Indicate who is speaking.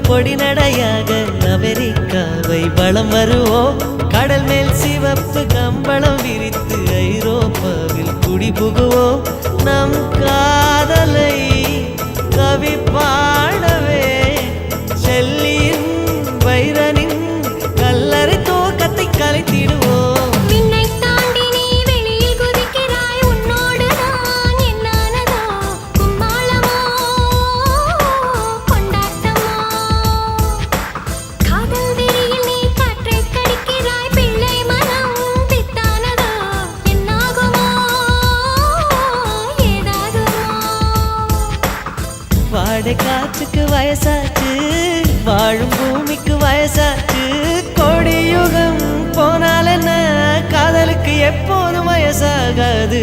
Speaker 1: பொடி நடையாக அமெரிக்காவை வலம் வருவோம். கடல் மேல் சிவப்பு கம்பளம் விரித்து ஐரோப்பாவில் குடி புகுவோம். நம் காதலை கவி பாடவே செல்லியின் வைரனின் கல்லறை தோக்கத்தை கலைத்திடுவோம். வாடை காற்றுக்கு வயசாச்சு, வாழும் பூமிக்கு வயசாச்சு. கொடியுகம் போனால் என்ன, காதலுக்கு எப்போதும் வயசாகாது.